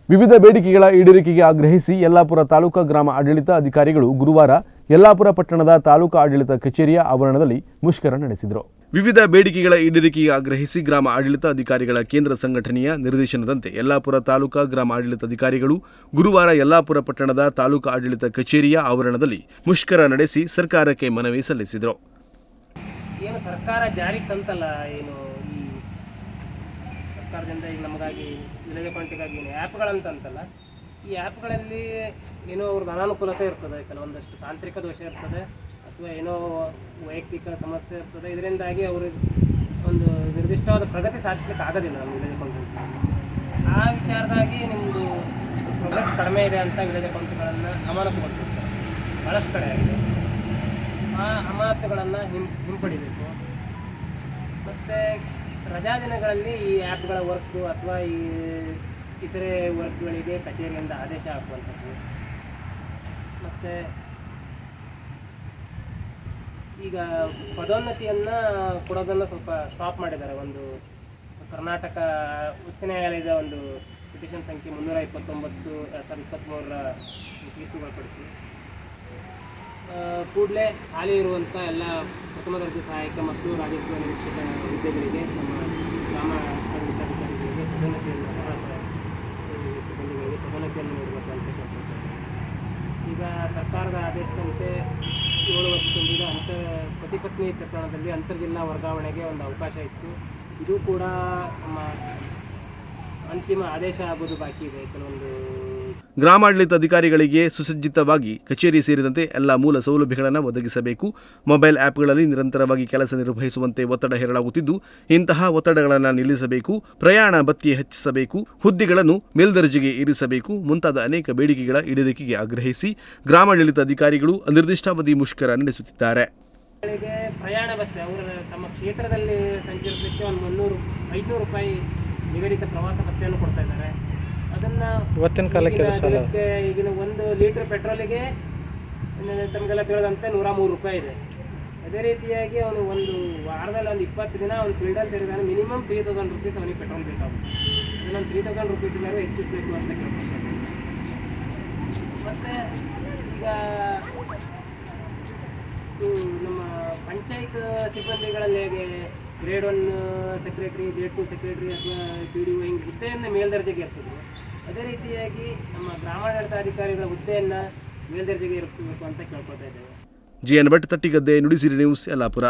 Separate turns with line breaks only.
ವಿವಿಧ ಬೇಡಿಕೆಗಳ ಈಡೇರಿಕೆಗೆ ಆಗ್ರಹಿಸಿ ಯಲ್ಲಾಪುರ ತಾಲೂಕಾ ಗ್ರಾಮ ಆಡಳಿತ ಅಧಿಕಾರಿಗಳು ಗುರುವಾರ ಯಲ್ಲಾಪುರ ಪಟ್ಟಣದ ತಾಲೂಕಾ ಆಡಳಿತ ಕಚೇರಿಯ ಆವರಣದಲ್ಲಿ ಮುಷ್ಕರ ನಡೆಸಿದರು. ವಿವಿಧ ಬೇಡಿಕೆಗಳ ಈಡೇರಿಕೆಗೆ ಆಗ್ರಹಿಸಿ ಗ್ರಾಮ ಆಡಳಿತ ಅಧಿಕಾರಿಗಳ ಕೇಂದ್ರ ಸಂಘಟನೆಯ ನಿರ್ದೇಶನದಂತೆ ಯಲ್ಲಾಪುರ ತಾಲೂಕಾ ಗ್ರಾಮ ಆಡಳಿತ ಅಧಿಕಾರಿಗಳು ಗುರುವಾರ ಯಲ್ಲಾಪುರ ಪಟ್ಟಣದ ತಾಲೂಕಾ ಆಡಳಿತ ಕಚೇರಿಯ ಆವರಣದಲ್ಲಿ ಮುಷ್ಕರ ನಡೆಸಿ ಸರ್ಕಾರಕ್ಕೆ ಮನವಿ ಸಲ್ಲಿಸಿದರು.
ಏನು ಸರ್ಕಾರ ಜಾರಿಗೆ ತಂತಲ್ಲ, ಏನು ಈ ಸರ್ಕಾರದಿಂದ ಈಗ ನಮಗಾಗಿ ವಿಲೇಜ್ ಅಕೌಂಟಿಗಾಗಿ ಏನು ಆ್ಯಪ್ಗಳಂತಂತಲ್ಲ, ಈ ಆ್ಯಪ್ಗಳಲ್ಲಿ ಏನೋ ಅವ್ರಿಗೆ ಅನಾನುಕೂಲತೆ ಇರ್ತದೆ, ಕೆಲವೊಂದಷ್ಟು ತಾಂತ್ರಿಕ ದೋಷ ಇರ್ತದೆ ಅಥವಾ ಏನೋ ವೈಯಕ್ತಿಕ ಸಮಸ್ಯೆ ಇರ್ತದೆ. ಇದರಿಂದಾಗಿ ಅವರು ಒಂದು ನಿರ್ದಿಷ್ಟವಾದ ಪ್ರಗತಿ ಸಾಧಿಸಲಿಕ್ಕೆ ಆಗೋದಿಲ್ಲ ನಮ್ಮ ವಿಲೇಜ್ ಅಕೌಂಟಿಂಗ್. ಆ ವಿಚಾರದಾಗಿ ನಿಮ್ಮದು ಪ್ರೋಗ್ರೆಸ್ ಕಡಿಮೆ ಇದೆ ಅಂತ ವಿಲೇಜ್ ಅಕೌಂಟ್ಗಳನ್ನು ಅಮಾನತುಗೊಳಿಸಿರ್ತಾರೆ. ಭಾಳಷ್ಟು ಕಡೆ ಆಗಿದೆ. ಆ ಅಮಾನತುಗಳನ್ನು ಹಿಂಪಡಿಬೇಕು. ಮತ್ತು ರಜಾ ದಿನಗಳಲ್ಲಿ ಈ ಆ್ಯಪ್ಗಳ ವರ್ಕು ಅಥವಾ ಈ ಇತರೆ ವರ್ಕ್ಗಳಿಗೆ ಕಚೇರಿಯಿಂದ ಆದೇಶ ಹಾಕುವಂಥದ್ದು. ಮತ್ತು ಈಗ ಪದೋನ್ನತಿಯನ್ನು ಕೊಡೋದನ್ನು ಸ್ವಲ್ಪ ಸ್ಟಾಪ್ ಮಾಡಿದ್ದಾರೆ. ಒಂದು ಕರ್ನಾಟಕ ಉಚ್ಚ ನ್ಯಾಯಾಲಯದ ಒಂದು ಪಿಟಿಷನ್ ಸಂಖ್ಯೆ 329/2023 ತೀರ್ಪುಗಳು ಪಡಿಸಿ ಕೂಡಲೇ ಖಾಲಿ ಇರುವಂಥ ಎಲ್ಲ ಪ್ರಥಮ ದರ್ಜೆ ಸಹಾಯಕ ಮತ್ತು ರಾಜಸ್ವ ನಿರೀಕ್ಷಕ ಹುದ್ದೆಗಳಿಗೆ ನಮ್ಮ ಗ್ರಾಮ ಆಡಳಿತಾಧಿಕಾರಿಗಳಿಗೆ ಪದೋನ್ನತಿಯನ್ನು ಸಿಬ್ಬಂದಿಗಳಿಗೆ ಪದೋನ್ನತಿಯನ್ನು ನೀಡಬೇಕು ಅಂತ ಕೇಳ್ಕೊಳ್ತಾರೆ. ಈಗ ಸರ್ಕಾರದ ಆದೇಶದಂತೆ 7 ವರ್ಷದಿಂದ ಪತಿ ಪತ್ನಿ ಪ್ರಕರಣದಲ್ಲಿ ಅಂತರ್ಜಿಲ್ಲಾ ವರ್ಗಾವಣೆಗೆ ಒಂದು ಅವಕಾಶ ಇತ್ತು. ಇದು ಕೂಡ ನಮ್ಮ ಅಂತಿಮ ಆದೇಶ ಆಗೋದು ಬಾಕಿ ಇದೆ. ಕೆಲವೊಂದು
ಗ್ರಾಮಾಡಳಿತ ಅಧಿಕಾರಿಗಳಿಗೆ ಸುಸಜ್ಜಿತವಾಗಿ ಕಚೇರಿ ಸೇರಿದಂತೆ ಎಲ್ಲ ಮೂಲ ಸೌಲಭ್ಯಗಳನ್ನು ಒದಗಿಸಬೇಕು. ಮೊಬೈಲ್ ಆ್ಯಪ್ಗಳಲ್ಲಿ ನಿರಂತರವಾಗಿ ಕೆಲಸ ನಿರ್ವಹಿಸುವಂತೆ ಒತ್ತಡ ಹೇರಲಾಗುತ್ತಿದ್ದು, ಇಂತಹ ಒತ್ತಡಗಳನ್ನು ನಿಲ್ಲಿಸಬೇಕು. ಪ್ರಯಾಣ ಭತ್ಯೆ ಹೆಚ್ಚಿಸಬೇಕು. ಹುದ್ದೆಗಳನ್ನು ಮೇಲ್ದರ್ಜೆಗೆ ಏರಿಸಬೇಕು ಮುಂತಾದ ಅನೇಕ ಬೇಡಿಕೆಗಳ ಈಡೇರಿಕೆಗೆ ಆಗ್ರಹಿಸಿ ಗ್ರಾಮಾಡಳಿತ ಅಧಿಕಾರಿಗಳು ಅನಿರ್ದಿಷ್ಟಾವಧಿ ಮುಷ್ಕರ ನಡೆಸುತ್ತಿದ್ದಾರೆ.
ಪ್ರಯಾಣ ಭತ್ಯೆ ಅವರ ತಮ್ಮ ಕ್ಷೇತ್ರದಲ್ಲಿ ಸಂಚರಿಸಲಿಕ್ಕೆ ಒಂದು 500 ರೂಪಾಯಿ ನಿಗದಿತ ಪ್ರವಾಸ ಭತ್ಯೆಯನ್ನು ಕೊಡ್ತಾ ಇದ್ದಾರೆ. ಅದನ್ನು ಇವತ್ತಿನ ಕಾಲಕ್ಕೆ ಈಗಿನ 1 ಲೀಟ್ರ್ ಪೆಟ್ರೋಲಿಗೆ ತಮಗೆಲ್ಲ ತಿಳಿದಂತೆ 103 ರೂಪಾಯಿ ಇದೆ. ಅದೇ ರೀತಿಯಾಗಿ ಅವನು ಒಂದು ವಾರದಲ್ಲಿ ಒಂದು 20 ದಿನ ಅವ್ನು ಫೀಲ್ಡಲ್ಲಿ ಸೇರಿದಾನೆ. ಮಿನಿಮಮ್ 3000 ರೂಪೀಸ್ ಅವನಿಗೆ ಪೆಟ್ರೋಲ್ ಬೇಕಾಗುತ್ತೆ. ಅದನ್ನು 3000 ರೂಪೀಸ್ ಎಲ್ಲರೂ ಹೆಚ್ಚಿಸಬೇಕು ಅಂತ ಕೇಳ್ಕೊಳ್ತಾರೆ. ಮತ್ತು ಈಗ ನಮ್ಮ ಪಂಚಾಯತ್ ಸಿಬ್ಬಂದಿಗಳಲ್ಲಿ ಹೇಗೆ ಗ್ರೇಡ್ 1 ಸೆಕ್ರೆಟರಿ, ಗ್ರೇಡ್ 2 ಸೆಕ್ರೆಟರಿ ಅಥವಾ PDO ಹಿಂಗೆ ಹುದ್ದೆಯನ್ನು ಮೇಲ್ದರ್ಜೆಗೆ ಏರಿಸಿದ್ರು. ಅದೇ ರೀತಿಯಾಗಿ ನಮ್ಮ ಗ್ರಾಮಾಡಳಿತಾಧಿಕಾರಿಗಳ ಹುದ್ದೆಯನ್ನು ಮೇಲ್ದರ್ಜೆಗೆ ಏರಿಸಬೇಕು ಅಂತ ಕೇಳ್ಕೊಳ್ತಾ ಇದ್ದೇವೆ.
GN Bhat, Tattigadde, Nudisiri news, Yellapur.